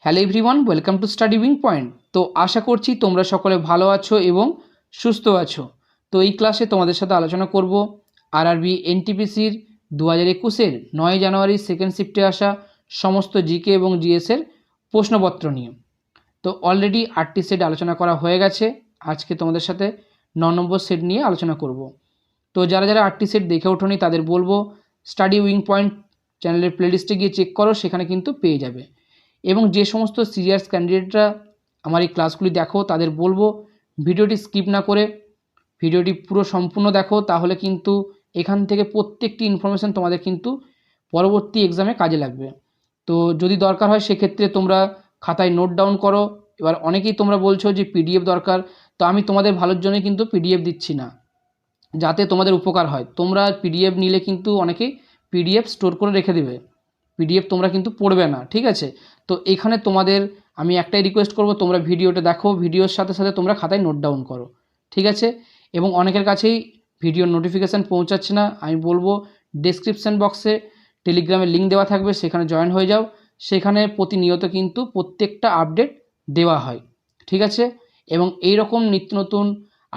Hello everyone, welcome to study wing point. তো আশা করছি তোমরা সকলে ভালো আছো এবং সুস্থ আছো। তো এই ক্লাসে তোমাদের সাথে আলোচনা করব আরআরবি এনটিপিসির 2021-এর 9 জানুয়ারি সেকেন্ড শিফটে আসা সমস্ত জিকে এবং জিএসের প্রশ্নপত্র নিয়ে। তো অলরেডি 8টি সেট আলোচনা করা হয়ে গেছে। আজকে তোমাদের সাথে 9 নম্বর সেট নিয়ে আলোচনা করব। তো যারা যারা 8টি সেট দেখে ওঠোনি তাদের বলবো স্টাডি উইং পয়েন্ট চ্যানেলের প্লেলিস্টে গিয়ে চেক করো, সেখানে কিন্তু পেয়ে যাবে। এবং যে সমস্ত সিরিয়াস ক্যান্ডিডেটরা আমার এই ক্লাসগুলি দেখো তাদের বলবো ভিডিওটি স্কিপ না করে ভিডিওটি পুরো সম্পূর্ণ দেখো, তাহলে কিন্তু এখান থেকে প্রত্যেকটি ইনফরমেশান তোমাদের কিন্তু পরবর্তী এক্সামে কাজে লাগবে। তো যদি দরকার হয় সেক্ষেত্রে তোমরা খাতায় নোট ডাউন করো। এবার অনেকেই তোমরা বলছো যে পিডিএফ দরকার, তো আমি তোমাদের ভালোর জন্যই কিন্তু পিডিএফ দিচ্ছি না, যাতে তোমাদের উপকার হয়। তোমরা পিডিএফ নিলে কিন্তু অনেকেই পিডিএফ স্টোর করে রেখে দেবে, পিডিএফ তোমরা কিন্তু পড়বে না, ঠিক আছে? তো এখানে তোমাদের আমি একটাই রিকোয়েস্ট করব, তোমরা ভিডিওটা দেখো, ভিডিওর সাথে সাথে তোমরা খাতায় নোট ডাউন করো, ঠিক আছে? এবং অনেকের কাছেই ভিডিওর নোটিফিকেশান পৌঁছাচ্ছে না, আমি বলবো ডেসক্রিপশান বক্সে টেলিগ্রামের লিঙ্ক দেওয়া থাকবে, সেখানে জয়েন হয়ে যাও। সেখানে প্রতিনিয়ত কিন্তু প্রত্যেকটা আপডেট দেওয়া হয়, ঠিক আছে? এবং এই রকম নিত্য নতুন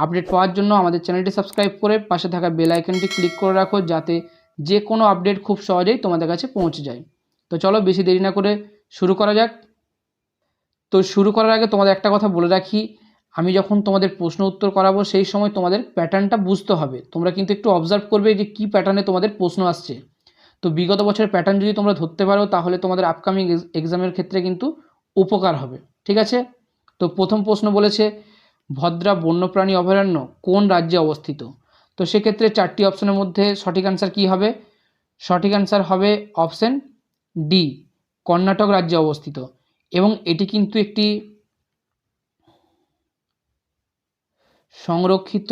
আপডেট পাওয়ার জন্য আমাদের চ্যানেলটি সাবস্ক্রাইব করে পাশে থাকা বেল আইকনটি ক্লিক করে রাখো, যাতে যে কোনো আপডেট খুব সহজেই তোমাদের কাছে পৌঁছে যায়। তো চলো বেশি দেরি না করে শুরু করা যাক। তো শুরু করার আগে তোমাদের একটা কথা বলে রাখি, আমি যখন তোমাদের প্রশ্ন উত্তর করাবো সেই সময় তোমাদের প্যাটার্নটা বুঝতে হবে। তোমরা কিন্তু একটু অবজার্ভ করবে যে কী প্যাটার্নে তোমাদের প্রশ্ন আসছে। তো বিগত বছরের প্যাটার্ন যদি তোমরা ধরতে পারো তাহলে তোমাদের আপকামিং এক্সামের ক্ষেত্রে কিন্তু উপকার হবে, ঠিক আছে? তো প্রথম প্রশ্ন বলেছে ভদ্রা বন্যপ্রাণী অভয়ারণ্য কোন রাজ্যে অবস্থিত? তো সেক্ষেত্রে 4টি অপশনের মধ্যে সঠিক অ্যান্সার কী হবে? সঠিক অ্যান্সার হবে অপশন ডি, কর্ণাটক রাজ্যে অবস্থিত। এবং এটি কিন্তু একটি সংরক্ষিত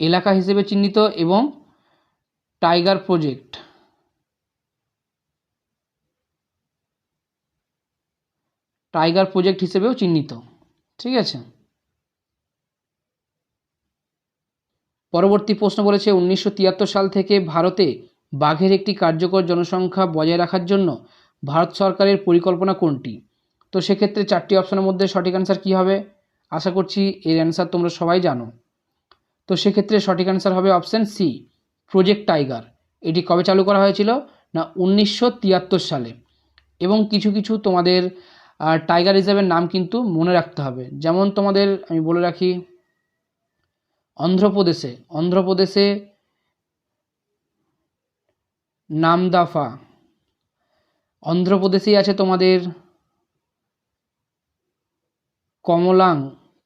এলাকা হিসেবে চিহ্নিত এবং টাইগার প্রজেক্ট হিসেবেও চিহ্নিত, ঠিক আছে? পরবর্তী প্রশ্ন বলেছে 1973 সাল থেকে ভারতে বাঘের একটি কার্যকর জনসংখ্যা বজায় রাখার জন্য ভারত সরকারের পরিকল্পনা কোনটি? তো সেক্ষেত্রে 4টি অপশনের মধ্যে সঠিক অ্যান্সার কী হবে? আশা করছি এর অ্যান্সার তোমরা সবাই জানো। তো সেক্ষেত্রে সঠিক অ্যান্সার হবে অপশান সি, প্রজেক্ট টাইগার। এটি কবে চালু করা হয়েছিল? না 1973 সালে। এবং কিছু কিছু তোমাদের টাইগার রিজার্ভের নাম কিন্তু মনে রাখতে হবে। যেমন তোমাদের আমি বলে রাখি, অন্ধ্রপ্রদেশে নামদাফা, অন্ধ্রপ্রদেশেই আছে তোমাদের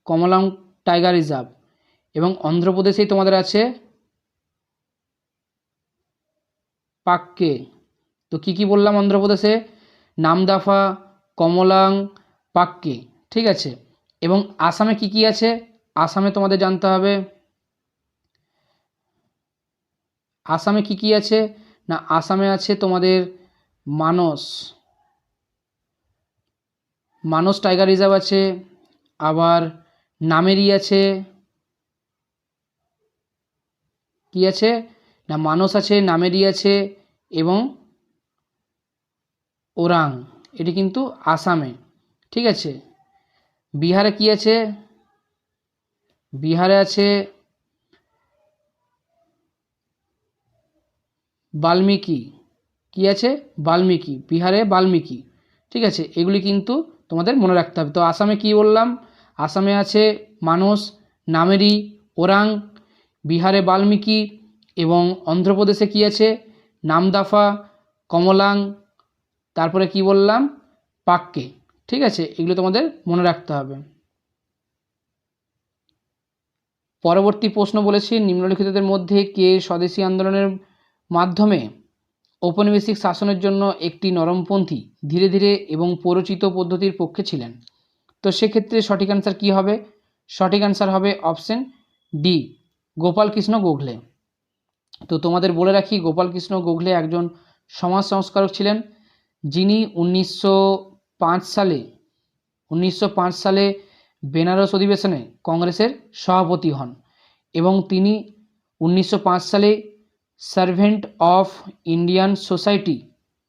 কমলাং টাইগার রিজার্ভ, এবং অন্ধ্রপ্রদেশেই তোমাদের আছে পাক্কে। তো কী বললাম? অন্ধ্রপ্রদেশে নামদাফা, কমলাং, পাক্কে, ঠিক আছে? এবং আসামে কি আছে? আসামে তোমাদের জানতে হবে আসামে কি আছে। না আসামে আছে তোমাদের মানস টাইগার রিজার্ভ আছে, আবার নামেরি আছে, কি আছে? না মানস আছে, নামেরি আছে এবং ওরাং, এটি কিন্তু আসামে, ঠিক আছে? বিহারে কি আছে? বিহারে আছে বাল্মীকি, কি আছে? বাল্মীকি, বিহারে বাল্মীকি, ঠিক আছে? এগুলি কিন্তু তোমাদের মনে রাখতে হবে। তো আসামে কি বললাম? আসামে আছে মানস, নামেরি, ওরাং, বিহারে বাল্মীকি, এবং অন্ধ্রপ্রদেশে কি আছে? নামদাফা, কমলাং, তারপরে কি বললাম? পাক্কে, ঠিক আছে? এগুলো তোমাদের মনে রাখতে হবে। পরবর্তী প্রশ্ন বলেছি নিম্নলিখিতদের মধ্যে কে স্বদেশী আন্দোলনের মাধ্যমে ঔপনিবেশিক শাসনের জন্য একটি নরমপন্থী ধীরে ধীরে এবং পরিচিত পদ্ধতির পক্ষে ছিলেন? তো সেক্ষেত্রে সঠিক অ্যান্সার কী হবে? সঠিক অ্যান্সার হবে অপশন ডি, গোপালকৃষ্ণ গোখলে। তো তোমাদের বলে রাখি গোপালকৃষ্ণ গোখলে একজন সমাজ সংস্কারক ছিলেন, যিনি 1905 সালে বেনারস অধিবেশনে কংগ্রেসের সভাপতি হন, এবং তিনি 1905 সালে সার্ভেন্ট অফ ইন্ডিয়ান সোসাইটি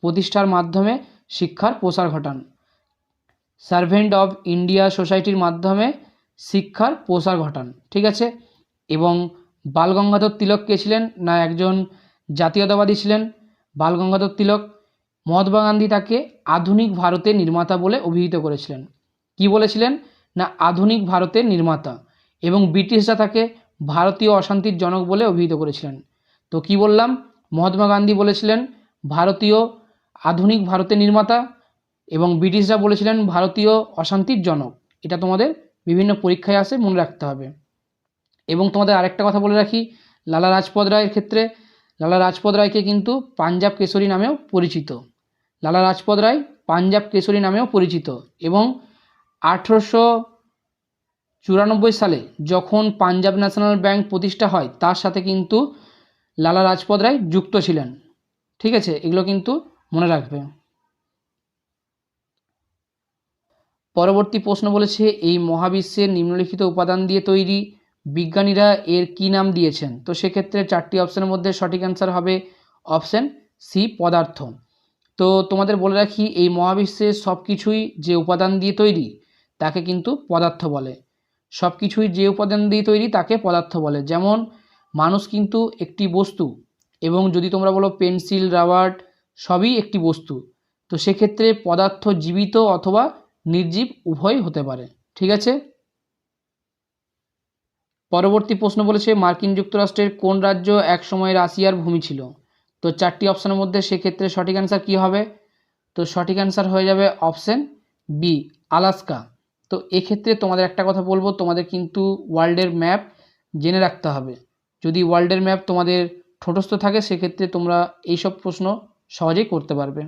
প্রতিষ্ঠার মাধ্যমে শিক্ষার প্রসার ঘটান। সার্ভেন্ট অফ ইন্ডিয়া সোসাইটির মাধ্যমে শিক্ষার প্রসার ঘটান। ঠিক আছে। এবং বালগঙ্গাধর তিলক কে ছিলেন? না একজন জাতীয়তাবাদী ছিলেন বালগঙ্গাধর তিলক। মহাত্মা গান্ধী তাকে আধুনিক ভারতের নির্মাতা বলে অভিহিত করেছিলেন। কি বলেছিলেন? না আধুনিক ভারতের নির্মাতা। এবং ব্রিটিশরা তাকে ভারতীয় অশান্তির জনক বলে অভিহিত করেছিলেন। তো কি বললাম? মহাত্মা গান্ধী বলেছিলেন ভারতীয় আধুনিক ভারতের নির্মাতা এবং ব্রিটিশরা বলেছিলেন ভারতীয় অশান্তির জনক। এটা তোমাদের বিভিন্ন পরীক্ষায় আসে, মনে রাখতে হবে। এবং তোমাদের আরেকটা কথা বলে রাখি, লালা লাজপত রায়ের ক্ষেত্রে লালা লাজপত রায়কে কিন্তু পাঞ্জাব কেশরী নামেও পরিচিত। লালা লাজপত রায় পাঞ্জাব কেশরী নামেও পরিচিত। এবং 1894 সালে যখন পাঞ্জাব ন্যাশনাল ব্যাংক প্রতিষ্ঠা হয় তার সাথে কিন্তু লালা লাজপত রায় যুক্ত ছিলেন। ঠিক আছে, এগুলো কিন্তু মনে রাখবে। পরবর্তী প্রশ্ন বলেছে, এই মহাবিশ্বের নিম্নলিখিত উপাদান দিয়ে তৈরি, বিজ্ঞানীরা এর কি নাম দিয়েছেন? তো সেক্ষেত্রে 4টি অপশানের মধ্যে সঠিক অ্যান্সার হবে অপশান সি, পদার্থ। তো তোমাদের বলে রাখি, এই মহাবিশ্বের সব কিছুই যে উপাদান দিয়ে তৈরি তাকে কিন্তু পদার্থ বলে। সব কিছুই যে উপাদান দিয়ে তৈরি তাকে পদার্থ বলে। যেমন মানুষ কিন্তু একটি বস্তু, এবং যদি তোমরা বলো পেন্সিল, রাবার সবই একটি বস্তু। তো সেক্ষেত্রে পদার্থ জীবিত অথবা নির্জীব উভয় হতে পারে। ঠিক আছে। পরবর্তী প্রশ্ন বলেছে, মার্কিন যুক্তরাষ্ট্রের কোন রাজ্য একসময় রাশিয়ার ভূমি ছিল? তো 4টি অপশানের মধ্যে সেক্ষেত্রে সঠিক অ্যান্সার কী হবে? তো সঠিক অ্যান্সার হয়ে যাবে অপশান বি, আলাস্কা। তো এক্ষেত্রে তোমাদের একটা কথা বলবো, তোমাদের কিন্তু ওয়ার্ল্ডের ম্যাপ জেনে রাখতে হবে। যদি ওয়ার্ল্ডের ম্যাপ তোমাদের ঠোঁটস্থ থাকে সেক্ষেত্রে তোমরা এইসব প্রশ্ন সহজেই করতে পারবে।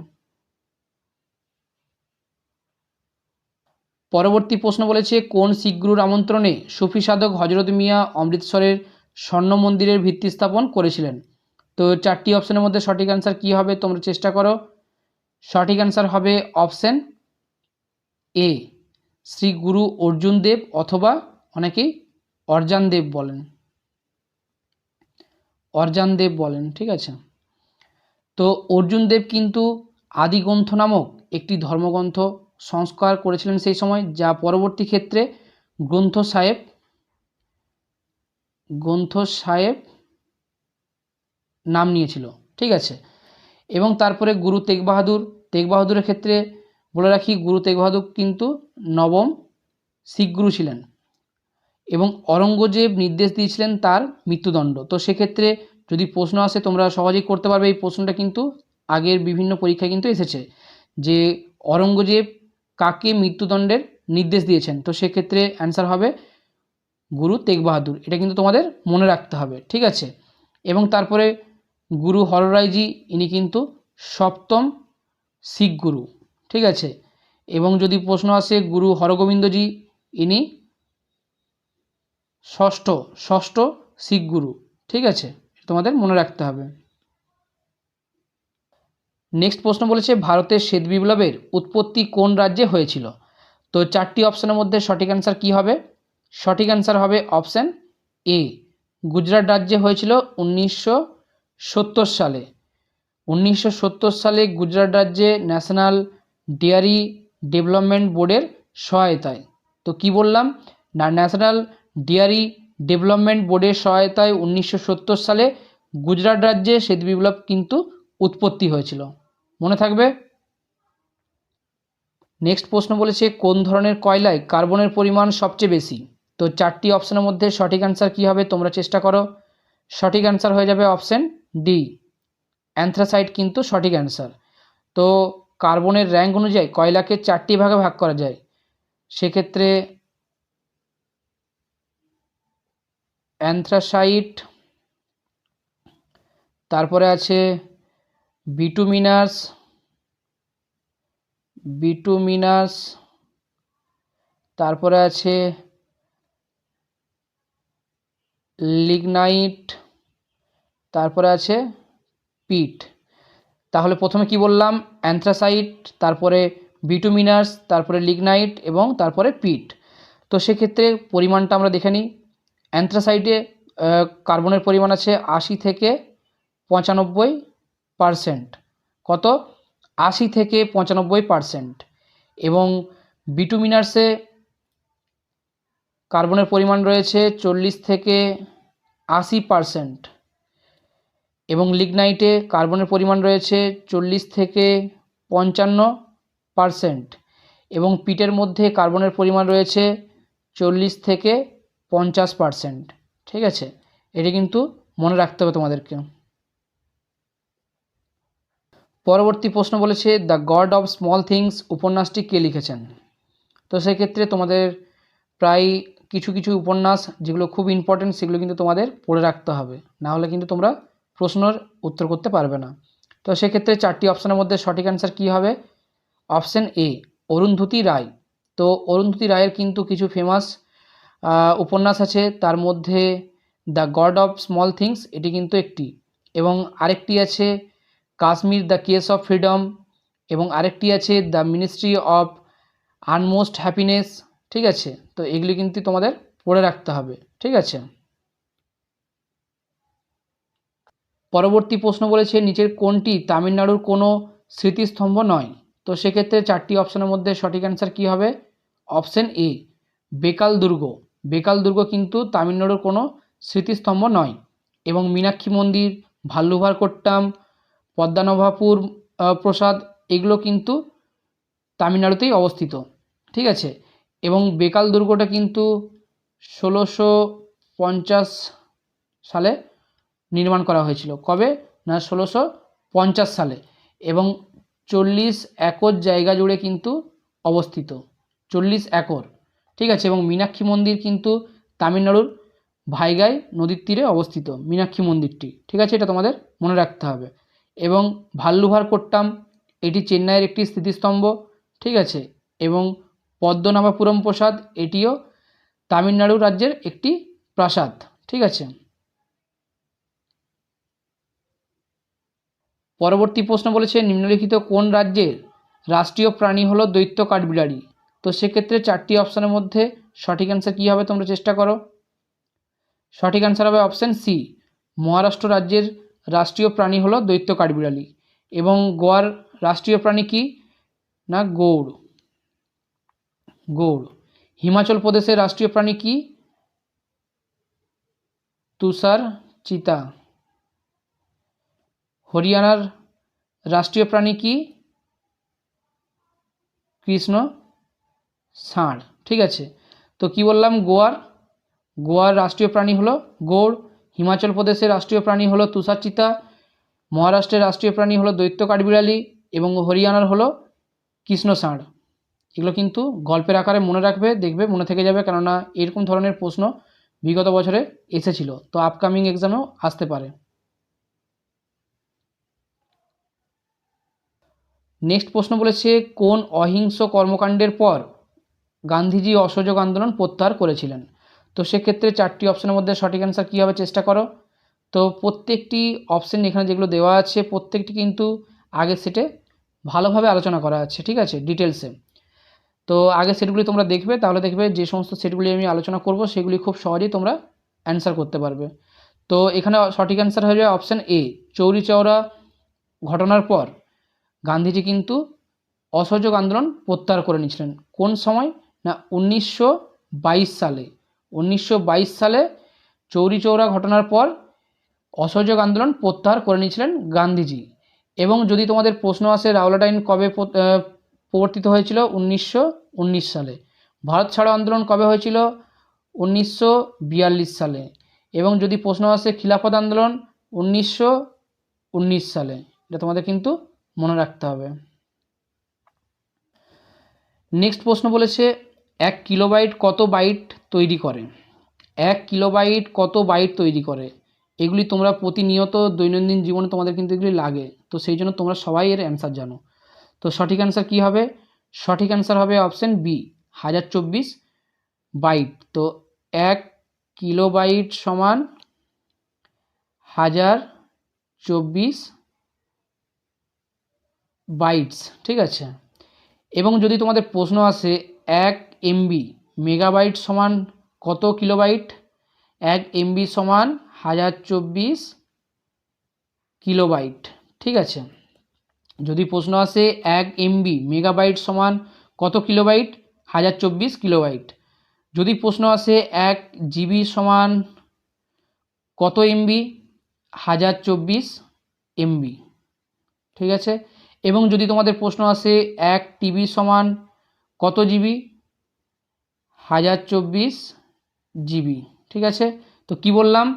পরবর্তী প্রশ্ন বলেছে, কোন শিখ গুরুর আমন্ত্রণে সুফি সাধক হজরত মিয়া অমৃতসরের স্বর্ণ মন্দিরের ভিত্তি স্থাপন করেছিলেন? তো 4টি অপশানের মধ্যে সঠিক অ্যান্সার কী হবে তোমরা চেষ্টা করো। সঠিক অ্যান্সার হবে অপশান এ, শ্রী গুরু অর্জুন দেব, অথবা অনেকেই অর্জান দেব বলেন, অর্জান দেব বলেন। ঠিক আছে। তো অর্জুন দেব কিন্তু আদিগ্রন্থ নামক একটি ধর্মগ্রন্থ সংস্কার করেছিলেন সেই সময়, যা পরবর্তী ক্ষেত্রে গ্রন্থ সাহেব নাম নিয়েছিল। ঠিক আছে। এবং তারপরে গুরু তেগ বাহাদুরের ক্ষেত্রে বলে রাখি, গুরু তেগ বাহাদুর কিন্তু নবম শিখ গুরু ছিলেন এবং অরঙ্গজেব নির্দেশ দিয়েছিলেন তার মৃত্যুদণ্ড। তো সেক্ষেত্রে যদি প্রশ্ন আসে তোমরা সহজেই করতে পারবে। এই প্রশ্নটা কিন্তু আগের বিভিন্ন পরীক্ষায় কিন্তু এসেছে যে অরঙ্গজেব কাকে মৃত্যুদণ্ডের নির্দেশ দিয়েছেন। তো সেক্ষেত্রে অ্যান্সার হবে গুরু তেগ বাহাদুর। এটা কিন্তু তোমাদের মনে রাখতে হবে। ঠিক আছে। এবং তারপরে গুরু হররায়জি, ইনি কিন্তু সপ্তম শিখ গুরু। ঠিক আছে। এবং যদি প্রশ্ন আসে গুরু হরগোবিন্দজি, ইনি ষষ্ঠ শিখ গুরু। ঠিক আছে, তোমাদের মনে রাখতে হবে। নেক্সট প্রশ্ন বলেছে, ভারতের শ্বেত বিপ্লবের উৎপত্তি কোন রাজ্যে হয়েছিল? তো 4টি অপশানের মধ্যে সঠিক অ্যান্সার কী হবে? সঠিক অ্যান্সার হবে অপশান এ, গুজরাট রাজ্যে হয়েছিল 1970 সালে। 1970 সালে গুজরাট রাজ্যে ন্যাশনাল ডেয়ারি ডেভেলপমেন্ট বোর্ডের সহায়তায়। তো কি বললাম না, ন্যাশনাল ডেয়ারি ডেভেলপমেন্ট বোর্ডের সহায়তায় 1970 সালে গুজরাট রাজ্যে শ্বেত বিপ্লব কিন্তু উৎপত্তি হয়েছিল। মনে থাকবে। নেক্সট প্রশ্ন বলেছে, কোন ধরনের কয়লায় কার্বনের পরিমাণ সবচেয়ে বেশি? তো 4টি অপশানের মধ্যে সঠিক অ্যান্সার কী হবে তোমরা চেষ্টা করো। সঠিক অ্যান্সার হয়ে যাবে অপশান ডি, অ্যান্থ্রাসাইট কিন্তু সঠিক অ্যান্সার। তো কার্বনের র্যাঙ্ক অনুযায়ী কয়লাকে 4টি ভাগে ভাগ করা যায়। সেক্ষেত্রে অ্যান্থ্রাসাইট, তারপরে আছে বিটুমিনাস, তারপরে আছে লিগনাইট, তারপরে আছে পিট। তাহলে প্রথমে কি বললাম? অ্যান্থ্রাসাইট, তারপরে বিটুমিনাস, তারপরে লিগনাইট এবং তারপরে পিট। তো সেক্ষেত্রে পরিমাণটা আমরা দেখে নিই। অ্যান্থ্রাসাইটে কার্বনের পরিমাণ আছে 80 থেকে 95%। কত? 80 থেকে 95%, এবং বিটুমিনার্সে কার্বনের পরিমাণ রয়েছে 40 থেকে 80%, এবং লিগনাইটে কার্বনের পরিমাণ রয়েছে 40 থেকে 55%, এবং পিটের মধ্যে কার্বনের পরিমাণ রয়েছে 40 থেকে 50%। ঠিক আছে, এটি কিন্তু মনে রাখতে হবে তোমাদেরকে। পরবর্তী প্রশ্ন বলেছে the god of small things উপন্যাসটি কে লিখেছেন। তো সেক্ষেত্রে তোমাদের প্রায় কিছু কিছু উপন্যাস যেগুলো খুব ইম্পর্টেন্ট সেগুলো কিন্তু তোমাদের পড়ে রাখতে হবে, না হলে কিন্তু তোমরা প্রশ্নের উত্তর করতে পারবে না। তো সেক্ষেত্রে 4টি অপশানের মধ্যে সঠিক অ্যান্সার কী হবে? Option A, Arundhati Roy. তো অরুন্ধতী রায়ের কিন্তু কিছু ফেমাস উপন্যাস আছে, তার মধ্যে the god of small things এটি কিন্তু একটি, এবং আরেকটি আছে Kashmir the case of freedom, এবং আরেকটি আছে দ্য মিনিস্ট্রি অফ আনমোস্ট হ্যাপিনেস। ঠিক আছে, তো এগুলি কিন্তু তোমাদের পড়ে রাখতে হবে। ঠিক আছে, পরবর্তী প্রশ্ন বলেছে নিচের কোনটি তামিলনাড়ুর কোনো স্মৃতিস্তম্ভ নয়। তো সেক্ষেত্রে 4টি অপশানের মধ্যে সঠিক অ্যান্সার কী হবে? অপশান এ, বেকাল দুর্গ। বেকাল দুর্গ কিন্তু তামিলনাড়ুর কোনো স্মৃতিস্তম্ভ নয়, এবং মীনাক্ষী মন্দির, ভাল্লুভার কোট্টাম, পদ্মনাভপুর প্রসাদ এগুলো কিন্তু তামিলনাড়ুতেই অবস্থিত। ঠিক আছে, এবং বেকাল দুর্গটা কিন্তু 1650 সালে নির্মাণ করা হয়েছিল। কবে না 1650 সালে, এবং 40 একর জায়গা জুড়ে কিন্তু অবস্থিত, 40 একর। ঠিক আছে, এবং মীনাক্ষী মন্দির কিন্তু তামিলনাড়ুর ভাইগাই নদীর তীরে অবস্থিত মীনাক্ষী মন্দিরটি। ঠিক আছে, এটা তোমাদের মনে রাখতে হবে। এবং ভাল্লুভার কোট্টাম এটি চেন্নাইয়ের একটি স্মৃতিস্তম্ভ। ঠিক আছে, এবং পদ্মনাভপুরম প্রাসাদ এটিও তামিলনাড়ু রাজ্যের একটি প্রাসাদ। ঠিক আছে, পরবর্তী প্রশ্ন বলেছে নিম্নলিখিত কোন রাজ্যের রাষ্ট্রীয় প্রাণী হলো দৈত্য কাঠবিড়ালি। তো সেক্ষেত্রে 4টি অপশানের মধ্যে সঠিক অ্যান্সার কী হবে তোমরা চেষ্টা করো। সঠিক অ্যান্সার হবে অপশান সি, মহারাষ্ট্র রাজ্যের রাষ্ট্রীয় প্রাণী হলো দৈত্য কাঠবিড়ালি। এবং গোয়ার রাষ্ট্রীয় প্রাণী কি না গৌড়। গৌড়। হিমাচল প্রদেশের রাষ্ট্রীয় প্রাণী কি? তুষার চিতা। হরিয়ানার রাষ্ট্রীয় প্রাণী কি? কৃষ্ণ ষাঁড়। ঠিক আছে, তো কি বললাম, গোয়ার রাষ্ট্রীয় প্রাণী হলো গৌড়, হিমাচল প্রদেশের রাষ্ট্রীয় প্রাণী হলো তুষার চিতা, মহারাষ্ট্রের রাষ্ট্রীয় প্রাণী হলো দৈত্য কাঠবিড়ালি, এবং হরিয়ানার হলো কৃষ্ণ ষাঁড়। এগুলো কিন্তু গল্পের আকারে মনে রাখবে, দেখবে মনে থেকে যাবে, কেননা এরকম ধরনের প্রশ্ন বিগত বছরে এসেছিল, তো আপকামিং এক্সামেও আসতে পারে। নেক্সট প্রশ্ন বলেছে কোন অহিংস কর্মকাণ্ডের পর গান্ধীজি অসহযোগ আন্দোলন প্রত্যাহার করেছিলেন। তো সেক্ষেত্রে 4টি অপশানের মধ্যে সঠিক অ্যান্সার কী হবে চেষ্টা করো। তো প্রত্যেকটি অপশান এখানে যেগুলো দেওয়া আছে প্রত্যেকটি কিন্তু আগের সেটে ভালোভাবে আলোচনা করা আছে। ঠিক আছে, ডিটেলসে। তো আগের সেটগুলি তোমরা দেখবে, তাহলে দেখবে যে সমস্ত সেটগুলি আমি আলোচনা করব সেগুলি খুব সহজেই তোমরা অ্যান্সার করতে পারবে। তো এখানে সঠিক অ্যান্সার হয়ে যাবে অপশান এ, চৌরি চৌরা ঘটনার পর গান্ধীজি কিন্তু অসহযোগ আন্দোলন প্রত্যাহার করে নিয়েছিলেন। কোন সময় না 1922 সালে। 1922 সালে চৌরি চৌরা ঘটনার পর অসহযোগ আন্দোলন প্রত্যাহার করে নিয়েছিলেন গান্ধীজি। এবং যদি তোমাদের প্রশ্ন আসে রাওলাট আইন কবে প্রবর্তিত হয়েছিল? 1919 সালে। ভারত ছাড়ো আন্দোলন কবে হয়েছিল? 1942 সালে। এবং যদি প্রশ্ন আসে খিলাফত আন্দোলন 1919 সালে। এটা তোমাদের কিন্তু মনে রাখতে হবে। নেক্সট প্রশ্ন বলেছে 1 কিলোবাইট কত বাইট তৈরি করে? 1 কিলোবাইট কত বাইট তৈরি করে? এগুলি তোমরা প্রতিনিয়ত দৈনন্দিন জীবনে তোমাদের কিন্তু এগুলি লাগে, তো সেই জন্য তোমরা সবাই এর অ্যান্সার জানো। তো সঠিক অ্যান্সার কী হবে? সঠিক অ্যান্সার হবে অপশান বি, 1024 বাইট। তো 1 কিলোবাইট সমান 1024 বাইটস। ঠিক আছে, এবং যদি তোমাদের প্রশ্ন আসে 1 এমবি মেগাবাইট সমান কত কিলোবাইট? 1 এমবি সমান 1024 কিলোবাইট। ঠিক আছে, যদি প্রশ্ন আসে 1 MB মেগাবাইট সমান কত কিলোবাইট, 1024 কিলোবাইট। যদি প্রশ্ন আসে 1 GB সমান কত MB, 1024 MB, ঠিক আছে। এবং যদি তোমাদের প্রশ্ন আসে 1 TB সমান কত GB, 1024 GB, ঠিক আছে। তো কি বললাম,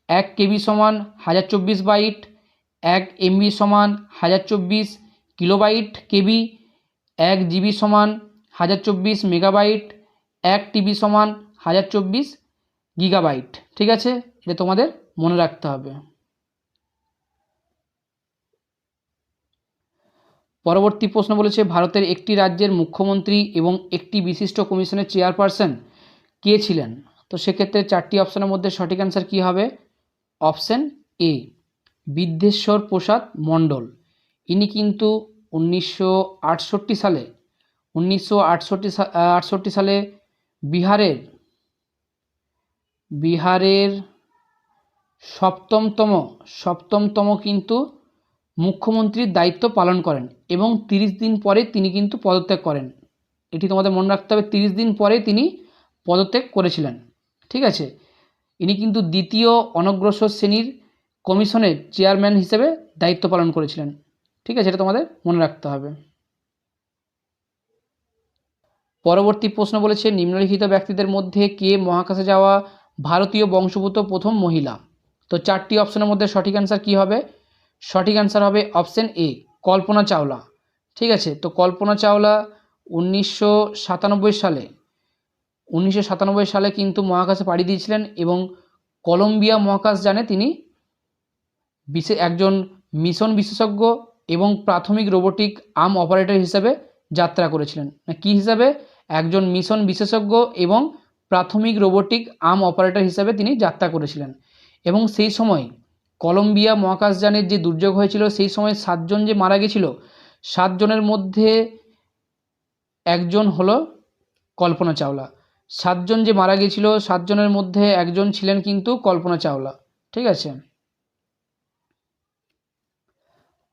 1 KB সমান 1024 বাইট, 1 MB সমান 1024 কিলোবাইট কেবি, 1 GB সমান 1024 মেগাবাইট, 1 TB সমান 1024 গিগাবাইট, ঠিক আছে। এটা তোমাদের মনে রাখতে হবে। পরবর্তী প্রশ্ন বলেছে ভারতের একটি রাজ্যের মুখ্যমন্ত্রী এবং একটি বিশিষ্ট কমিশনের চেয়ারপারসন কে ছিলেন। তো সেক্ষেত্রে 4টি অপশনের মধ্যে সঠিক অ্যান্সার কী হবে, অপশন এ বিদ্যেশ্বর প্রসাদ মণ্ডল। ইনি কিন্তু 1968 সালে বিহারের সপ্তমতম কিন্তু মুখ্যমন্ত্রীর দায়িত্ব পালন করেন এবং 30 দিন পরে তিনি কিন্তু পদত্যাগ করেন। এটি তোমাদের মনে রাখতে হবে, 30 দিন পরে তিনি পদত্যাগ করেছিলেন, ঠিক আছে। ইনি কিন্তু দ্বিতীয় অনগ্রসর শ্রেণীর কমিশনের চেয়ারম্যান হিসেবে দায়িত্ব পালন করেছিলেন, ঠিক আছে। এটা তোমাদের মনে রাখতে হবে। পরবর্তী প্রশ্ন বলেছে নিম্নলিখিত ব্যক্তিদের মধ্যে কে মহাকাশে যাওয়া ভারতীয় বংশোদ্ভূত প্রথম মহিলা। তো 4টি অপশনের মধ্যে সঠিক অ্যান্সার কী হবে, সঠিক অ্যান্সার হবে অপশন এ কল্পনা চাওলা, ঠিক আছে। তো কল্পনা চাওলা 1997 সালে কিন্তু মহাকাশে পাড়ি দিয়েছিলেন এবং কলম্বিয়া মহাকাশযানে তিনি একজন মিশন বিশেষজ্ঞ এবং প্রাথমিক রোবোটিক আর্ম অপারেটর হিসেবে যাত্রা করেছিলেন। কি হিসাবে, একজন মিশন বিশেষজ্ঞ এবং প্রাথমিক রোবোটিক আর্ম অপারেটর হিসেবে তিনি যাত্রা করেছিলেন। এবং সেই সময় কলম্বিয়া মহাকাশযানের যে দুর্যোগ হয়েছিল সেই সময় 7 জন যে মারা গেছিল, 7 জনের মধ্যে একজন হলো কল্পনা চাওলা। 7 জন যে মারা গেছিল 7 জনের মধ্যে একজন ছিলেন কিন্তু কল্পনা চাওলা, ঠিক আছে।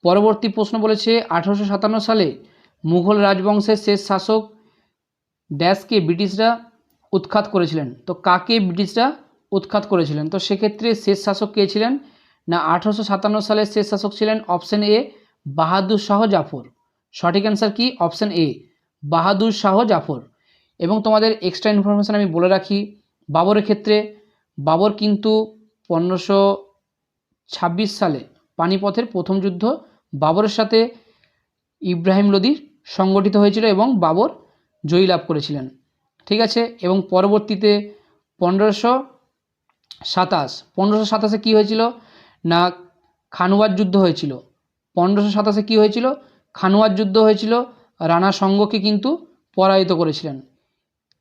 পরবর্তী প্রশ্ন বলেছে 1857 সালে মুঘল রাজবংশের শেষ শাসক ড্যাশকে ব্রিটিশরা উৎখাত করেছিলেন। তো কাকে ব্রিটিশরা উৎখাত করেছিলেন, তো সেক্ষেত্রে শেষ শাসক কে ছিলেন না 1857 সালের শেষ শাসক ছিলেন অপশন এ বাহাদুর শাহ জাফর। সঠিক অ্যান্সার কি, অপশন এ বাহাদুর শাহ জাফর। এবং তোমাদের এক্সট্রা ইনফরমেশান আমি বলে রাখি, বাবরের ক্ষেত্রে বাবর কিন্তু 1526 সালে পানিপথের প্রথম যুদ্ধ বাবরের সাথে ইব্রাহিম লোদির সংগঠিত হয়েছিল এবং বাবর জয়ী লাভ করেছিলেন, ঠিক আছে। এবং পরবর্তীতে 1527 কী হয়েছিল না খানুয়ার যুদ্ধ হয়েছিল। 1527 কী হয়েছিল, খানুয়ার যুদ্ধ হয়েছিল, রানা সঙ্গকে কিন্তু পরাজিত করেছিলেন।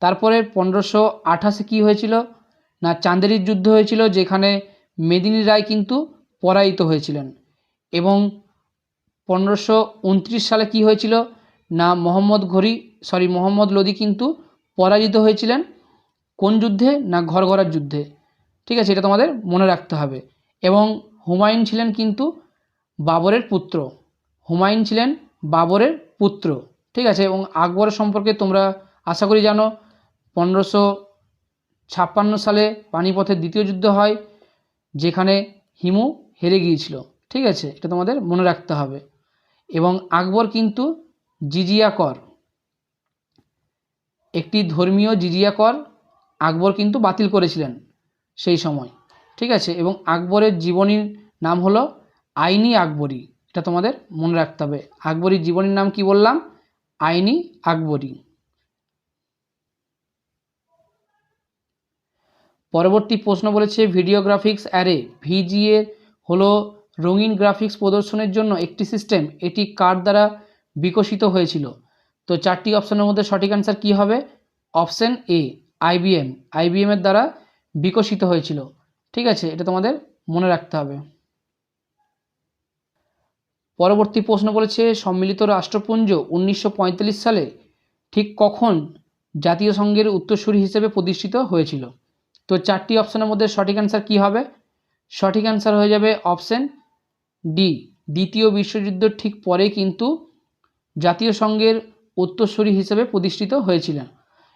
তারপরে 1528 কী হয়েছিল না চাঁদেরির যুদ্ধ হয়েছিল, যেখানে মেদিনী রায় কিন্তু পরাজিত হয়েছিলেন। এবং 1529 সালে কী হয়েছিল না মোহাম্মদ লোদি কিন্তু পরাজিত হয়েছিলেন কোন যুদ্ধে না ঘরঘরার যুদ্ধে, ঠিক আছে। এটা তোমাদের মনে রাখতে হবে। এবং হুমায়ুন ছিলেন কিন্তু বাবরের পুত্র, ঠিক আছে। এবং আকবরের সম্পর্কে তোমরা আশা করি জানো, 1556 সালে পানিপথের দ্বিতীয় যুদ্ধ হয়, যেখানে হিমু হেরে গিয়েছিল, ঠিক আছে। এটা তোমাদের মনে রাখতে হবে। এবং আকবর কিন্তু জিজিয়া কর, একটি ধর্মীয় জিজিয়া কর আকবর কিন্তু বাতিল করেছিলেন সেই সময়, ঠিক আছে। এবং আকবরের জীবনীর নাম হলো আইনি আকবরী, এটা তোমাদের মনে রাখতে হবে। আকবরীর জীবনীর নাম কি বললাম, আইনি আকবরী। পরবর্তী প্রশ্ন বলেছে ভিডিও গ্রাফিক্স অ্যারে ভিজিএ হলো রঙিন গ্রাফিক্স প্রদর্শনের জন্য একটি সিস্টেম, এটি কার দ্বারা বিকশিত হয়েছিল। তো 4টি অপশনের মধ্যে সঠিক অ্যান্সার কী হবে, অপশন এ আইবিএম এর দ্বারা বিকশিত হয়েছিল, ঠিক আছে। এটা তোমাদের মনে রাখতে হবে। পরবর্তী প্রশ্ন বলেছে সম্মিলিত রাষ্ট্রপুঞ্জ 1945 সালে ঠিক কখন জাতীয় সংঘের উত্তরসূরি হিসেবে প্রতিষ্ঠিত হয়েছিল। তো 4টি অপশনের মধ্যে সঠিক অ্যান্সার কী হবে, সঠিক অ্যান্সার হয়ে যাবে অপশন ডি দ্বিতীয় বিশ্বযুদ্ধের ঠিক পরে কিন্তু জাতীয় সংঘের উত্তরসূরি হিসেবে প্রতিষ্ঠিত হয়েছিলেন।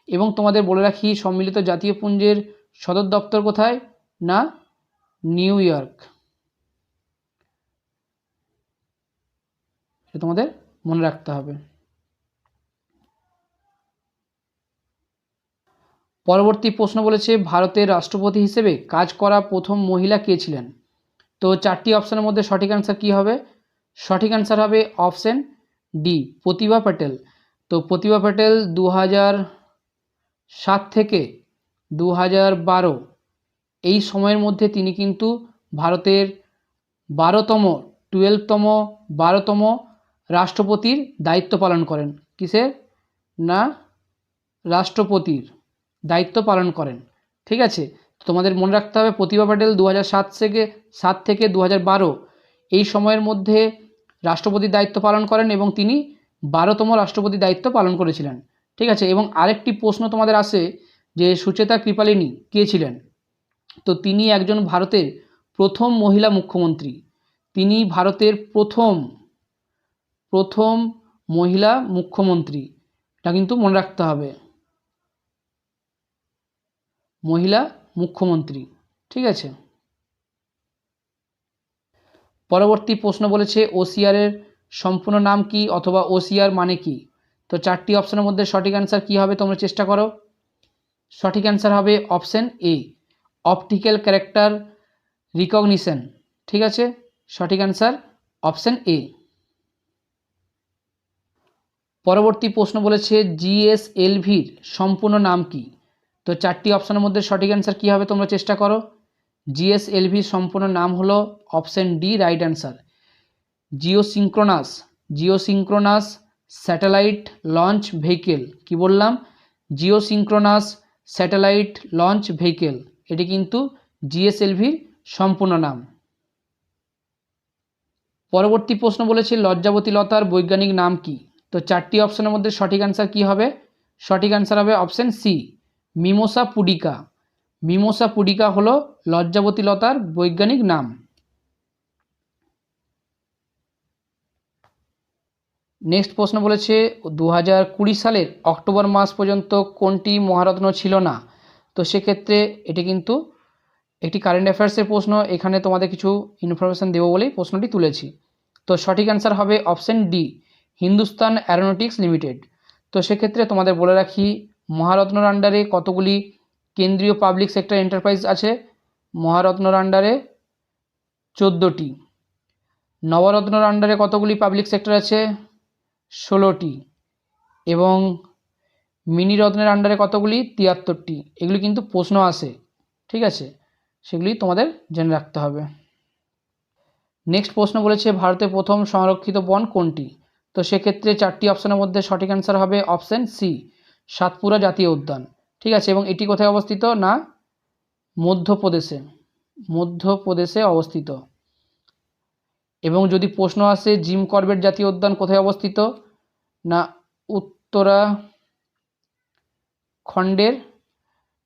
এবং তোমাদের বলে রাখি, সম্মিলিত জাতীয় পুঞ্জের সদর দপ্তর কোথায়? না নিউ ইয়র্ক। এটা তোমাদের মনে রাখতে হবে। পরবর্তী প্রশ্ন বলেছে, ভারতের রাষ্ট্রপতি হিসেবে কাজ করা প্রথম মহিলা কে ছিলেন? তো চারটি অপশানের মধ্যে সঠিক অ্যান্সার কী হবে? সঠিক অ্যান্সার হবে অপশান ডি, প্রতিভা প্যাটেল। তো প্রতিভা প্যাটেল 2007 থেকে 2012 এই সময়ের মধ্যে তিনি কিন্তু ভারতের 12তম রাষ্ট্রপতির দায়িত্ব পালন করেন। কিসের? না রাষ্ট্রপতির দায়িত্ব পালন করেন। ঠিক আছে, তোমাদের মনে রাখতে হবে প্রতিভা প্যাটেল 2007 থেকে 2012 এই সময়ের মধ্যে রাষ্ট্রপতির দায়িত্ব পালন করেন এবং তিনি 12তম রাষ্ট্রপতির দায়িত্ব পালন করেছিলেন। ঠিক আছে, এবং আরেকটি প্রশ্ন তোমাদের আসে যে সুচেতা কৃপালিনী কে ছিলেন? তো তিনি একজন ভারতের প্রথম মহিলা মুখ্যমন্ত্রী। তিনি ভারতের প্রথম মহিলা মুখ্যমন্ত্রী। এটা কিন্তু মনে রাখতে হবে, মহিলা মুখ্যমন্ত্রী। ঠিক আছে, পরবর্তী প্রশ্ন বলেছে ওসিআরের সম্পূর্ণ নাম কি অথবা ওসিআর মানে কি? তো চারটি অপশনের মধ্যে সঠিক অ্যান্সার কি হবে তোমরা চেষ্টা করো। সঠিক অ্যান্সার হবে অপশন এ, অপটিক্যাল ক্যারেক্টার রিকগনিশন। ঠিক আছে, সঠিক অ্যান্সার অপশন এ। পরবর্তী প্রশ্ন বলেছে জিএসএলভির সম্পূর্ণ নাম কি? তো চারটি অপশনের মধ্যে সঠিক অ্যান্সার কী হবে তোমরা চেষ্টা করো। জিএসএলভির সম্পূর্ণ নাম হলো option D, right answer, geosynchronous satellite launch vehicle. কি বললাম? জিওসিঙ্ক্রোনাস স্যাটেলাইট লঞ্চ ভেহিকেল, এটি কিন্তু জিএসএলভির সম্পূর্ণ নাম। পরবর্তী প্রশ্ন বলেছে লজ্জাবতী লতার বৈজ্ঞানিক নাম কি? তো চারটি অপশনের মধ্যে সঠিক অ্যান্সার কি হবে? সঠিক অ্যান্সার হবে option C, Mimosa pudica. Mimosa pudica হলো লজ্জাবতী লতার বৈজ্ঞানিক নাম। নেক্সট প্রশ্ন বলেছে 2020 সালের অক্টোবর মাস পর্যন্ত কোনটি মহারত্ন ছিল না? তো সেক্ষেত্রে এটি কিন্তু একটি কারেন্ট অ্যাফেয়ার্সের প্রশ্ন, এখানে তোমাদের কিছু ইনফরমেশান দেবো বলেই প্রশ্নটি তুলেছি। তো সঠিক অ্যান্সার হবে option D, Hindustan Aeronautics limited. তো সেক্ষেত্রে তোমাদের বলে রাখি মহারত্নর আন্ডারে কতগুলি কেন্দ্রীয় পাবলিক সেক্টর এন্টারপ্রাইজ আছে? মহারত্নর আন্ডারে 14টি। নবরত্নর আন্ডারে কতগুলি পাবলিক সেক্টর আছে? 16টি। এবং মিনিরত্নের আন্ডারে কতগুলি? 73টি। এগুলি কিন্তু প্রশ্ন আসে, ঠিক আছে, সেগুলি তোমাদের জেনে রাখতে হবে। নেক্সট প্রশ্ন বলেছে ভারতের প্রথম সংরক্ষিত বন কোনটি? তো সেক্ষেত্রে চারটি অপশনের মধ্যে সঠিক অ্যান্সার হবে অপশন সি, সাতপুরা জাতীয় উদ্যান। ঠিক আছে, এবং এটি কোথায় অবস্থিত? না মধ্যপ্রদেশে অবস্থিত। এবং যদি প্রশ্ন আসে জিম করবেট জাতীয় উদ্যান কোথায় অবস্থিত? না উত্তরাখণ্ডের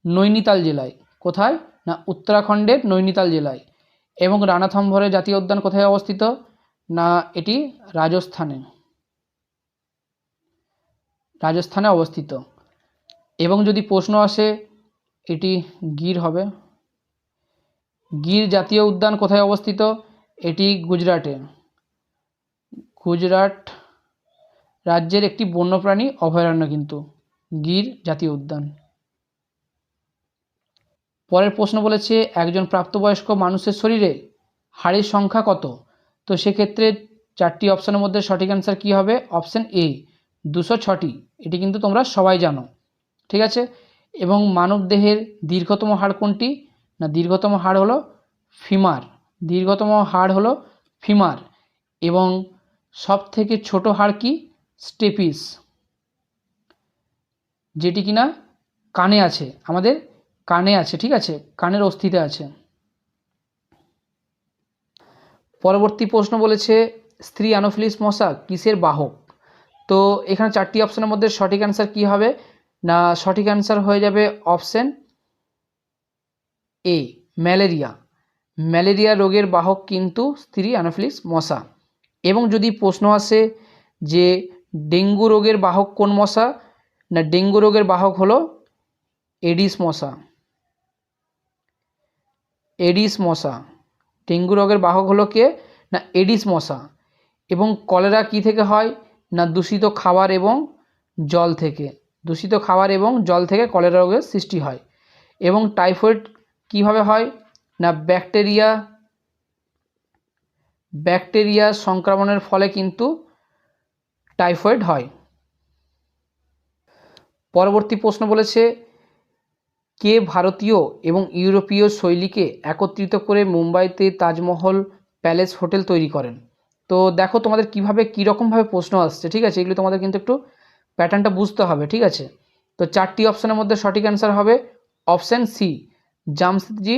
নৈনিতাল জেলায়। কোথায়? না উত্তরাখণ্ডের নৈনিতাল জেলায়। এবং রানাথম্ভরের জাতীয় উদ্যান কোথায় অবস্থিত? না এটি রাজস্থানে অবস্থিত। এবং যদি প্রশ্ন আসে এটি গির হবে, গির জাতীয় উদ্যান কোথায় অবস্থিত? এটি গুজরাটে। গুজরাট রাজ্যের একটি বন্যপ্রাণী অভয়ারণ্য কিন্তু গির জাতীয় উদ্যান। পরের প্রশ্ন বলেছে একজন প্রাপ্তবয়স্ক মানুষের শরীরে হাড়ের সংখ্যা কত? তো সেক্ষেত্রে চারটি অপশনের মধ্যে সঠিক অ্যান্সার কী হবে? অপশন এ, 206টি। এটি কিন্তু তোমরা সবাই জানো, ঠিক আছে। এবং মানব দেহের দীর্ঘতম হাড় কোনটি? না দীর্ঘতম হাড় হলো ফিমার। এবং সব থেকে ছোট হাড় কি? স্টেপিস, যেটি কিনা কানে আছে, আমাদের কানে আছে, ঠিক আছে, কানের অস্থিতে আছে। পরবর্তী প্রশ্ন বলেছে স্ত্রী অ্যানোফিলিস মশা কিসের বাহক? তো এখানে চারটি অপশনের মধ্যে সঠিক অ্যান্সার কী হবে? না সঠিক অ্যান্সার হয়ে যাবে অপশন এ, ম্যালেরিয়া রোগের বাহক কিন্তু স্ত্রী অ্যানোফিলিস মশা। এবং যদি প্রশ্ন আসে যে ডেঙ্গু রোগের বাহক কোন মশা, না ডেঙ্গু রোগের বাহক হলো এডিস মশা। এডিস মশা, ডেঙ্গু রোগের বাহক হলো কে, না এডিস মশা। এবং কলেরা কি থেকে হয়, না দূষিত খাবার এবং জল থেকে। দূষিত খাবার এবং জল থেকে কলেরা রোগের সৃষ্টি হয়। এবং টাইফয়েড কিভাবে হয়, না ব্যাকটেরিয়া সংক্রমণের ফলে কিন্তু টাইফয়েড হয়। পরবর্তী প্রশ্ন বলেছে কে ভারতীয় এবং ইউরোপীয় শৈলীকে একত্রিত করে মুম্বাইতে তাজমহল প্যালেস হোটেল তৈরি করেন। তো দেখো তোমাদের কীভাবে কীরকমভাবে প্রশ্ন আসছে, ঠিক আছে, এগুলো তোমাদের কিন্তু একটু প্যাটার্নটা বুঝতে হবে, ঠিক আছে। তো 4টি অপশানের মধ্যে সঠিক অ্যান্সার হবে অপশান সি, জামশেদজি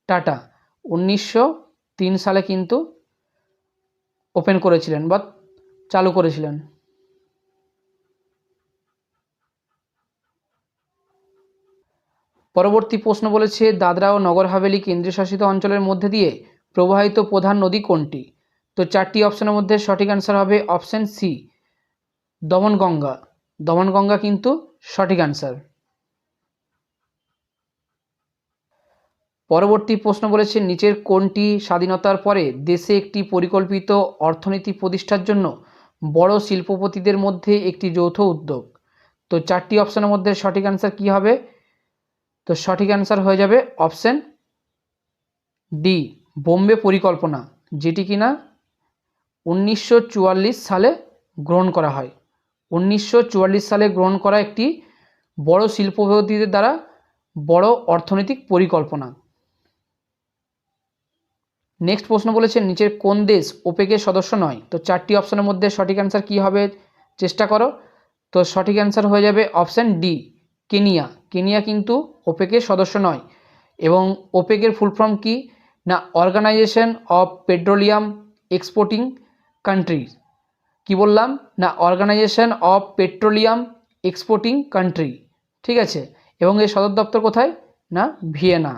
টাটা 1903 সালে কিন্তু ওপেন করেছিলেন বা চালু করেছিলেন। পরবর্তী প্রশ্ন বলেছে দাদরা ও নগর হাভেলি কেন্দ্রীয় শাসিত অঞ্চলের মধ্যে দিয়ে প্রবাহিত প্রধান নদী কোনটি। তো 4টি অপশানের মধ্যে সঠিক অ্যান্সার হবে অপশান সি, দমনগঙ্গা। দমনগঙ্গা কিন্তু সঠিক অ্যান্সার। পরবর্তী প্রশ্ন বলেছে নিচের কোনটি স্বাধীনতার পরে দেশে একটি পরিকল্পিত অর্থনীতি প্রতিষ্ঠার জন্য বড় শিল্পপতিদের মধ্যে একটি যৌথ উদ্যোগ। তো 4টি অপশানের মধ্যে সঠিক অ্যান্সার কী হবে, তো সঠিক অ্যান্সার হয়ে যাবে অপশান ডি, বোম্বে পরিকল্পনা, যেটি কিনা 1944 সালে গ্রহণ করা হয়। 1944 সালে গ্রহণ করা একটি বড় শিল্পপতিদের দ্বারা বড় অর্থনৈতিক পরিকল্পনা। নেক্সট প্রশ্ন বলেছে নিচের কোন দেশ ওপেকের সদস্য নয়। তো 4টি অপশানের মধ্যে সঠিক অ্যান্সার কী হবে চেষ্টা করো। তো সঠিক অ্যান্সার হয়ে যাবে অপশান ডি, কেনিয়া। কেনিয়া কিন্তু ওপেকের সদস্য নয়। এবং ওপেকের ফুল ফর্ম কি, না organisation of petroleum exporting countries. কি বললাম, না organisation of petroleum exporting country, ঠিক আছে। এবং এর সদর দপ্তর কোথায়, না ভিয়েনা।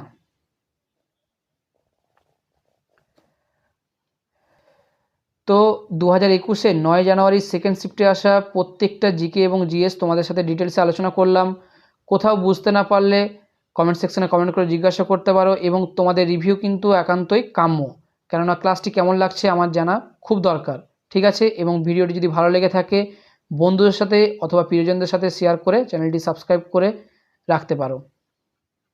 তো 2021-এ 9 জানুয়ারি সেকেন্ড শিফটে আসা প্রত্যেকটা জিকে এবং জিএস তোমাদের সাথে ডিটেলসে আলোচনা করলাম। কোথাও বুঝতে না পারলে কমেন্ট সেকশনে কমেন্ট করে জিজ্ঞাসা করতে পারো। এবং তোমাদের রিভিউ কিন্তু একান্তই কাম্য, কেননা ক্লাসটি কেমন লাগছে আমার জানা খুব দরকার, ঠিক আছে। এবং ভিডিওটি যদি ভালো লেগে থাকে বন্ধুদের সাথে অথবা প্রিয়জনদের সাথে শেয়ার করে চ্যানেলটি সাবস্ক্রাইব করে রাখতে পারো।